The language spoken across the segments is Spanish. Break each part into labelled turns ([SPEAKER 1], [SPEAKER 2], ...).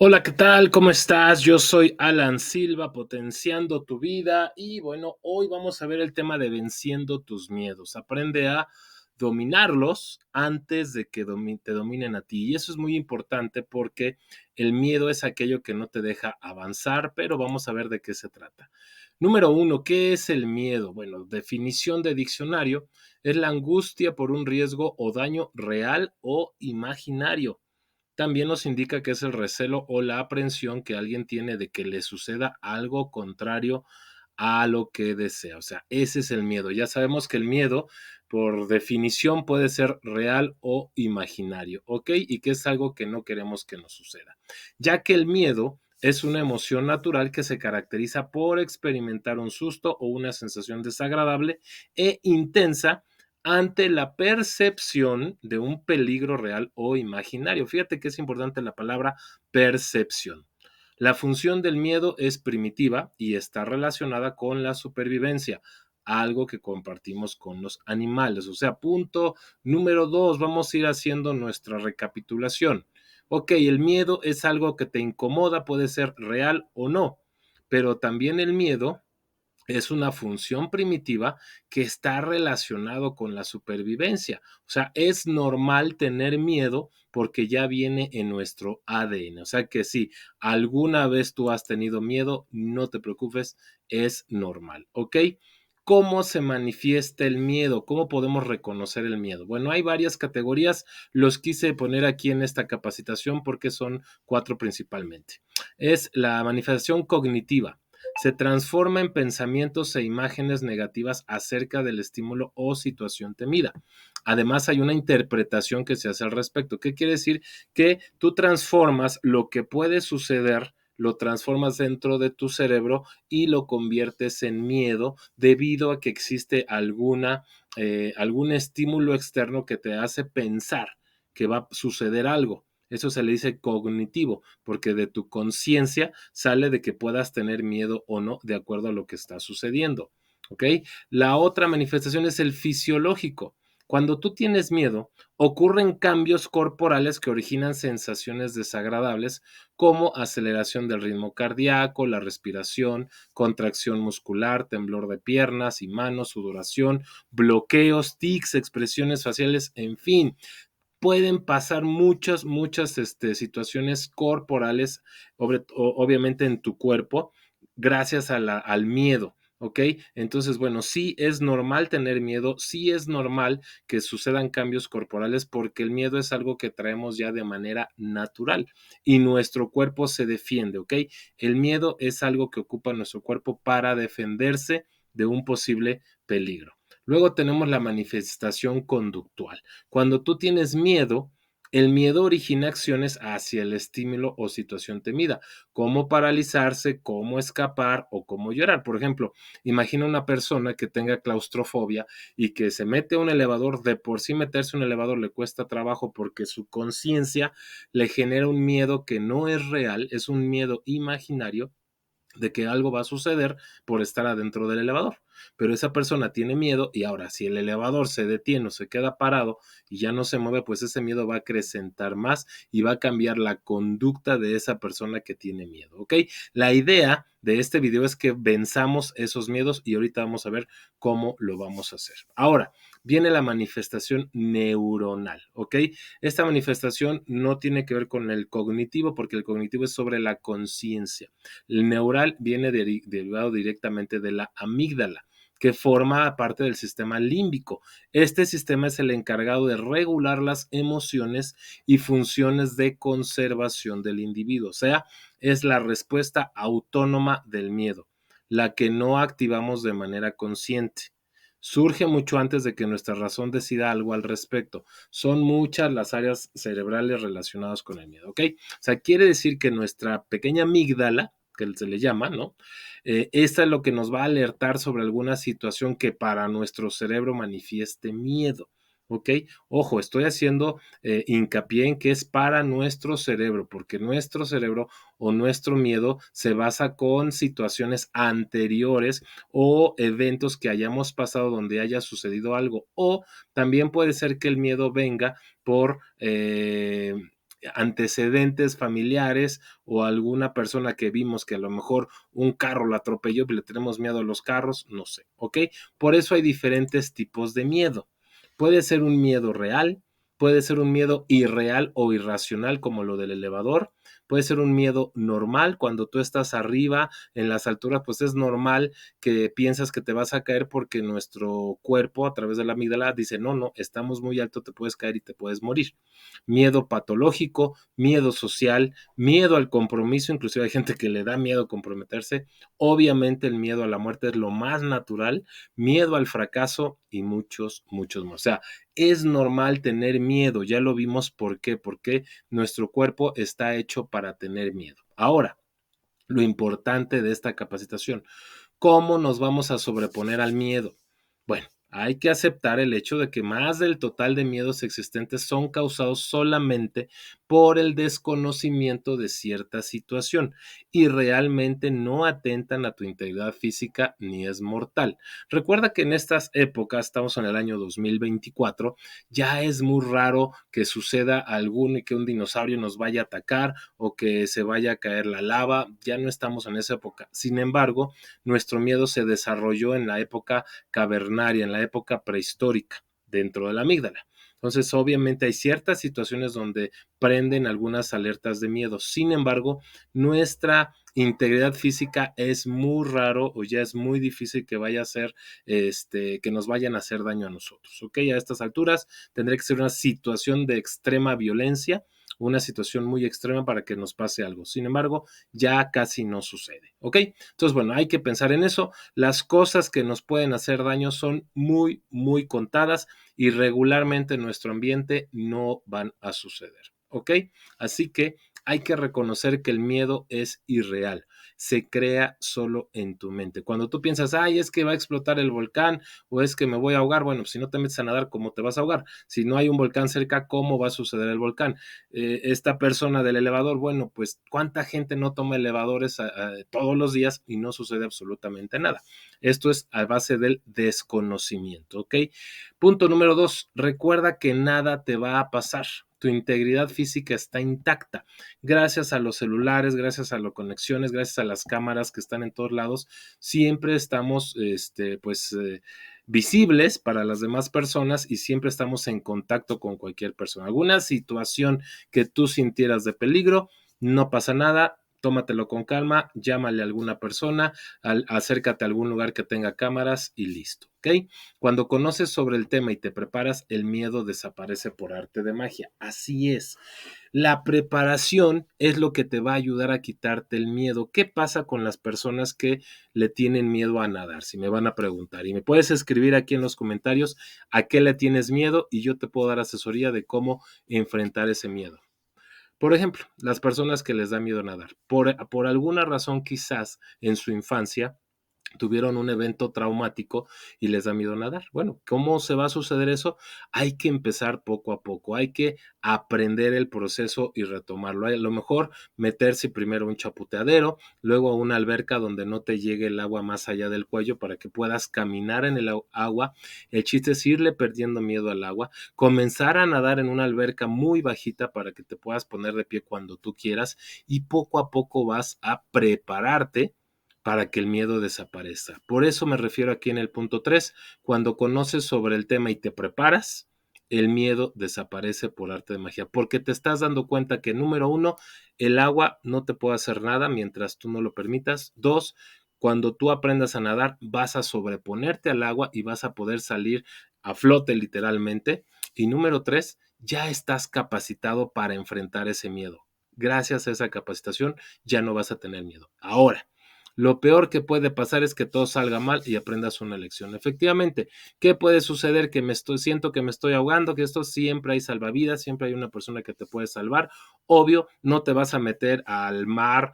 [SPEAKER 1] Hola, ¿qué tal? ¿Cómo estás? Yo soy Alan Silva, potenciando tu vida y bueno, hoy vamos a ver el tema de venciendo tus miedos. Aprende a dominarlos antes de que te dominen a ti. Y eso es muy importante porque el miedo es aquello que no te deja avanzar, pero vamos a ver de qué se trata. Número uno, ¿qué es el miedo? Bueno, definición de diccionario, es la angustia por un riesgo o daño real o imaginario. También nos indica que es el recelo o la aprensión que alguien tiene de que le suceda algo contrario a lo que desea. O sea, ese es el miedo. Ya sabemos que el miedo, por definición, puede ser real o imaginario, ¿ok? Y que es algo que no queremos que nos suceda. Ya que el miedo es una emoción natural que se caracteriza por experimentar un susto o una sensación desagradable e intensa ante la percepción de un peligro real o imaginario. Fíjate que es importante la palabra percepción. La función del miedo es primitiva y está relacionada con la supervivencia, algo que compartimos con los animales. O sea, punto número dos, vamos a ir haciendo nuestra recapitulación. Ok, el miedo es algo que te incomoda, puede ser real o no, pero también el miedo es una función primitiva que está relacionado con la supervivencia. O sea, es normal tener miedo porque ya viene en nuestro ADN. O sea que si alguna vez tú has tenido miedo, no te preocupes, es normal, ¿ok? ¿Cómo se manifiesta el miedo? ¿Cómo podemos reconocer el miedo? Bueno, hay varias categorías, los quise poner aquí en esta capacitación porque son cuatro principalmente. Es la manifestación cognitiva, se transforma en pensamientos e imágenes negativas acerca del estímulo o situación temida. Además, hay una interpretación que se hace al respecto. ¿Qué quiere decir? Que tú transformas lo que puede suceder, lo transformas dentro de tu cerebro y lo conviertes en miedo debido a que existe algún estímulo externo que te hace pensar que va a suceder algo. Eso se le dice cognitivo, porque de tu conciencia sale de que puedas tener miedo o no de acuerdo a lo que está sucediendo. ¿Ok? La otra manifestación es el fisiológico. Cuando tú tienes miedo, ocurren cambios corporales que originan sensaciones desagradables como aceleración del ritmo cardíaco, la respiración, contracción muscular, temblor de piernas y manos, sudoración, bloqueos, tics, expresiones faciales, en fin, pueden pasar muchas situaciones corporales, obviamente en tu cuerpo, gracias al miedo. ¿Ok? Entonces, bueno, sí es normal tener miedo, sí es normal que sucedan cambios corporales porque el miedo es algo que traemos ya de manera natural y nuestro cuerpo se defiende, ¿ok? El miedo es algo que ocupa nuestro cuerpo para defenderse de un posible peligro. Luego tenemos la manifestación conductual. Cuando tú tienes miedo, el miedo origina acciones hacia el estímulo o situación temida, como paralizarse, cómo escapar o cómo llorar. Por ejemplo, imagina una persona que tenga claustrofobia y que se mete a un elevador, de por sí meterse a un elevador le cuesta trabajo porque su conciencia le genera un miedo que no es real, es un miedo imaginario de que algo va a suceder por estar adentro del elevador. Pero esa persona tiene miedo y ahora si el elevador se detiene o se queda parado y ya no se mueve, pues ese miedo va a acrecentar más y va a cambiar la conducta de esa persona que tiene miedo, ¿ok? La idea de este video es que venzamos esos miedos y ahorita vamos a ver cómo lo vamos a hacer. Ahora, viene la manifestación neuronal, ¿ok? Esta manifestación no tiene que ver con el cognitivo porque el cognitivo es sobre la conciencia. El neural viene derivado directamente de la amígdala, que forma parte del sistema límbico. Este sistema es el encargado de regular las emociones y funciones de conservación del individuo, o sea, es la respuesta autónoma del miedo, la que no activamos de manera consciente. Surge mucho antes de que nuestra razón decida algo al respecto. Son muchas las áreas cerebrales relacionadas con el miedo, ¿ok? O sea, quiere decir que nuestra pequeña amígdala, que se le llama, ¿no? Esta es lo que nos va a alertar sobre alguna situación que para nuestro cerebro manifieste miedo. ¿Ok? Ojo, estoy haciendo hincapié en que es para nuestro cerebro, porque nuestro cerebro o nuestro miedo se basa con situaciones anteriores o eventos que hayamos pasado donde haya sucedido algo. O también puede ser que el miedo venga por antecedentes familiares o alguna persona que vimos que a lo mejor un carro la atropelló y le tenemos miedo a los carros, no sé, ¿ok? Por eso hay diferentes tipos de miedo. Puede ser un miedo real, puede ser un miedo irreal o irracional como lo del elevador, puede ser un miedo normal cuando tú estás arriba en las alturas, pues es normal que piensas que te vas a caer porque nuestro cuerpo a través de la amígdala dice, no, no, estamos muy alto, te puedes caer y te puedes morir. Miedo patológico, miedo social, miedo al compromiso, inclusive hay gente que le da miedo comprometerse, obviamente el miedo a la muerte es lo más natural, miedo al fracaso y muchos, muchos más. O sea, es normal tener miedo, ya lo vimos por qué, porque nuestro cuerpo está hecho para tener miedo. Ahora, lo importante de esta capacitación, ¿cómo nos vamos a sobreponer al miedo? Bueno, hay que aceptar el hecho de que más del total de miedos existentes son causados solamente por el desconocimiento de cierta situación y realmente no atentan a tu integridad física ni es mortal. Recuerda que en estas épocas, estamos en el año 2024, ya es muy raro que suceda algún y que un dinosaurio nos vaya a atacar o que se vaya a caer la lava, ya no estamos en esa época. Sin embargo, nuestro miedo se desarrolló en la época cavernaria, en la época prehistórica, dentro de la amígdala. Entonces, obviamente hay ciertas situaciones donde prenden algunas alertas de miedo. Sin embargo, nuestra integridad física es muy raro o ya es muy difícil que vaya a ser, que nos vayan a hacer daño a nosotros. ¿Ok? A estas alturas tendría que ser una situación de extrema violencia, una situación muy extrema para que nos pase algo. Sin embargo, ya casi no sucede. ¿Ok? Entonces, bueno, hay que pensar en eso. Las cosas que nos pueden hacer daño son muy, muy contadas y regularmente en nuestro ambiente no van a suceder. ¿Ok? Así que hay que reconocer que el miedo es irreal, se crea solo en tu mente. Cuando tú piensas, ay, es que va a explotar el volcán o es que me voy a ahogar, bueno, si no te metes a nadar, ¿cómo te vas a ahogar? Si no hay un volcán cerca, ¿cómo va a suceder el volcán? Esta persona del elevador, bueno, pues ¿cuánta gente no toma elevadores todos los días y no sucede absolutamente nada? Esto es a base del desconocimiento, ¿ok? Punto número 2, recuerda que nada te va a pasar. Tu integridad física está intacta. Gracias a los celulares, gracias a las conexiones, gracias a las cámaras que están en todos lados, siempre estamos, visibles para las demás personas y siempre estamos en contacto con cualquier persona. Alguna situación que tú sintieras de peligro, no pasa nada, tómatelo con calma, llámale a alguna persona, acércate a algún lugar que tenga cámaras y listo, ¿ok? Cuando conoces sobre el tema y te preparas, el miedo desaparece por arte de magia. Así es. La preparación es lo que te va a ayudar a quitarte el miedo. ¿Qué pasa con las personas que le tienen miedo a nadar? Si me van a preguntar. Y me puedes escribir aquí en los comentarios a qué le tienes miedo y yo te puedo dar asesoría de cómo enfrentar ese miedo. Por ejemplo, las personas que les da miedo nadar. Por alguna razón quizás en su infancia tuvieron un evento traumático y les da miedo nadar. Bueno, ¿cómo se va a suceder eso? Hay que empezar poco a poco, hay que aprender el proceso y retomarlo. A lo mejor meterse primero a un chaputeadero, luego a una alberca donde no te llegue el agua más allá del cuello para que puedas caminar en el agua. El chiste es irle perdiendo miedo al agua, comenzar a nadar en una alberca muy bajita para que te puedas poner de pie cuando tú quieras y poco a poco vas a prepararte para que el miedo desaparezca. Por eso me refiero aquí en el punto 3, cuando conoces sobre el tema y te preparas, el miedo desaparece por arte de magia, porque te estás dando cuenta que número 1, el agua no te puede hacer nada mientras tú no lo permitas. 2, cuando tú aprendas a nadar, vas a sobreponerte al agua y vas a poder salir a flote literalmente. Y número 3, ya estás capacitado para enfrentar ese miedo. Gracias a esa capacitación ya no vas a tener miedo. Ahora, lo peor que puede pasar es que todo salga mal y aprendas una lección. Efectivamente, ¿qué puede suceder? Que siento que me estoy ahogando, que esto siempre hay salvavidas, siempre hay una persona que te puede salvar. Obvio, no te vas a meter al mar,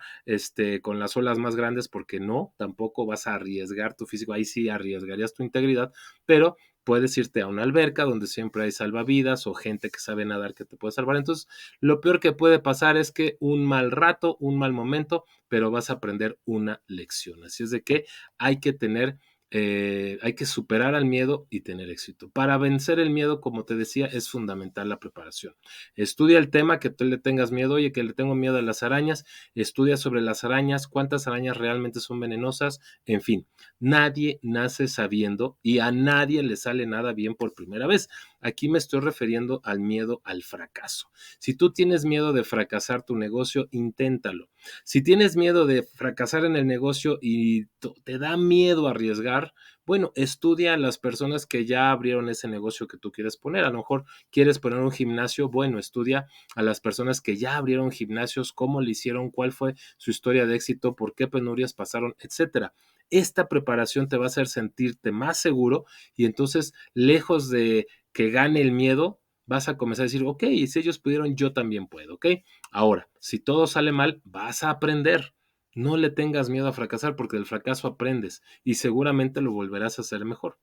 [SPEAKER 1] con las olas más grandes porque no, tampoco vas a arriesgar tu físico, ahí sí arriesgarías tu integridad, pero puedes irte a una alberca donde siempre hay salvavidas o gente que sabe nadar que te puede salvar. Entonces, lo peor que puede pasar es que un mal rato, un mal momento, pero vas a aprender una lección. Así es de que hay que tener hay que superar al miedo y tener éxito. Para vencer el miedo, como te decía, es fundamental la preparación. Estudia el tema que tú le tengas miedo. Oye, que le tengo miedo a las arañas. Estudia sobre las arañas, cuántas arañas realmente son venenosas. En fin, nadie nace sabiendo y a nadie le sale nada bien por primera vez. Aquí me estoy refiriendo al miedo al fracaso. Si tú tienes miedo de fracasar tu negocio, inténtalo. Si tienes miedo de fracasar en el negocio y te da miedo arriesgar, bueno, estudia a las personas que ya abrieron ese negocio que tú quieres poner. A lo mejor quieres poner un gimnasio, bueno, estudia a las personas que ya abrieron gimnasios, cómo le hicieron, cuál fue su historia de éxito, por qué penurias pasaron, etcétera. Esta preparación te va a hacer sentirte más seguro y entonces, lejos de que gane el miedo, vas a comenzar a decir, ok, si ellos pudieron, yo también puedo, ok. Ahora, si todo sale mal, vas a aprender. No le tengas miedo a fracasar porque del fracaso aprendes y seguramente lo volverás a hacer mejor.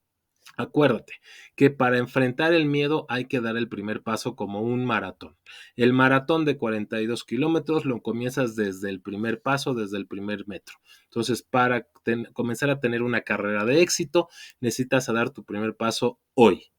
[SPEAKER 1] Acuérdate que para enfrentar el miedo hay que dar el primer paso como un maratón. El maratón de 42 kilómetros lo comienzas desde el primer paso, desde el primer metro. Entonces, para comenzar a tener una carrera de éxito, necesitas dar tu primer paso hoy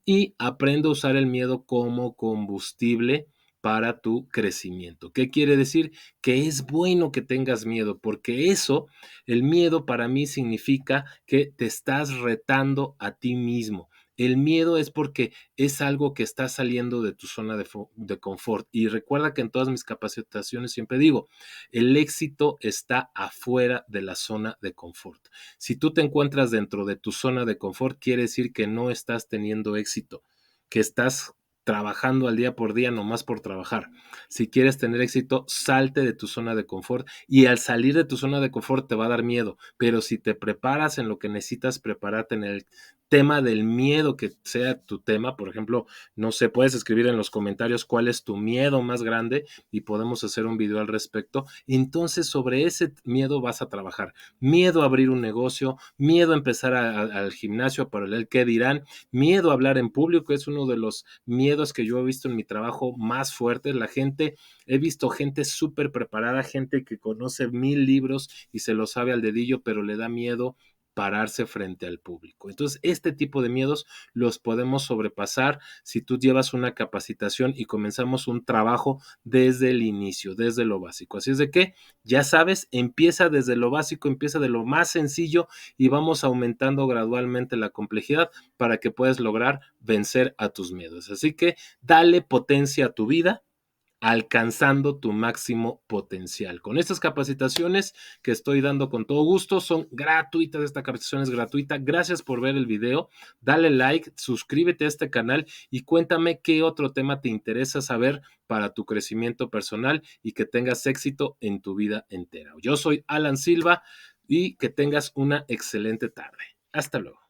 [SPEAKER 1] y aprende a usar el miedo como combustible para tu crecimiento. ¿Qué quiere decir? Que es bueno que tengas miedo, porque eso, el miedo para mí significa que te estás retando a ti mismo. El miedo es porque es algo que está saliendo de tu zona de confort. Y recuerda que en todas mis capacitaciones siempre digo, el éxito está afuera de la zona de confort. Si tú te encuentras dentro de tu zona de confort, quiere decir que no estás teniendo éxito, que estás trabajando al día por día nomás por trabajar. Si quieres tener éxito, salte de tu zona de confort y al salir de tu zona de confort te va a dar miedo, pero si te preparas en lo que necesitas prepararte en el tema del miedo que sea tu tema, por ejemplo, no sé, puedes escribir en los comentarios cuál es tu miedo más grande y podemos hacer un video al respecto. Entonces, sobre ese miedo vas a trabajar. Miedo a abrir un negocio, miedo a empezar al gimnasio para el qué dirán, miedo a hablar en público, es uno de los miedos que yo he visto en mi trabajo más fuertes. La gente, he visto gente súper preparada, gente que conoce 1000 libros y se lo sabe al dedillo, pero le da miedo pararse frente al público. Entonces, este tipo de miedos los podemos sobrepasar si tú llevas una capacitación y comenzamos un trabajo desde el inicio, desde lo básico. Así es de que, ya sabes, empieza desde lo básico, empieza de lo más sencillo y vamos aumentando gradualmente la complejidad para que puedas lograr vencer a tus miedos. Así que dale potencia a tu vida, alcanzando tu máximo potencial. Con estas capacitaciones que estoy dando con todo gusto, son gratuitas, esta capacitación es gratuita. Gracias por ver el video, dale like, suscríbete a este canal y cuéntame qué otro tema te interesa saber para tu crecimiento personal y que tengas éxito en tu vida entera. Yo soy Alan Silva y que tengas una excelente tarde. Hasta luego.